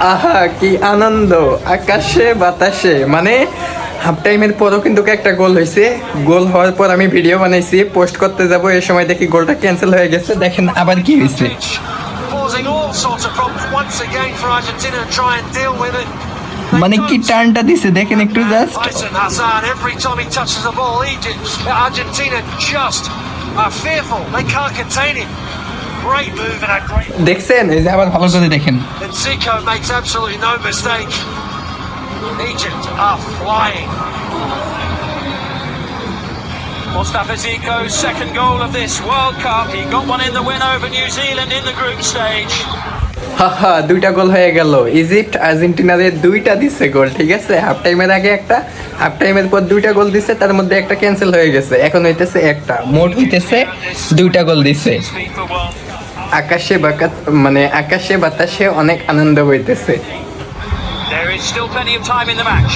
আহা কি আনন্দ, আকাশে বাতাসে। মানে হাফ টাইমের পরও কিন্তু একটা গোল হয়েছে। গোল হওয়ার পর আমি ভিডিও বানাইছি, পোস্ট করতে যাব, এই সময় দেখি গোলটা ক্যান্সেল হয়ে গেছে। দেখেন আবার কি হয়েছে। মানে কি টার্নটা দিছে দেখেন একটু জাস্ট। দেখছেন, এই যে আবার ভালো করে দেখেন। Egypt are flying. Mustafa Ziko's second goal of this World Cup. He got one in the win over New Zealand in the group stage. হাহা, দুইটা গোল হয়ে গেল। ইজিপ্ট আর্জেন্টিনারে দুইটা দিছে গোল, ঠিক আছে। হাফ টাইমের আগে একটা, হাফ টাইমের পর দুইটা গোল দিছে, তার মধ্যে একটা ক্যান্সেল হয়ে গেছে, এখন হইতেছে একটা, মোট হইতেছে দুইটা গোল দিছে। আকাশে মানে আকাশে বাতাসে অনেক আনন্দ হইতেছে। There is still plenty of time in the match.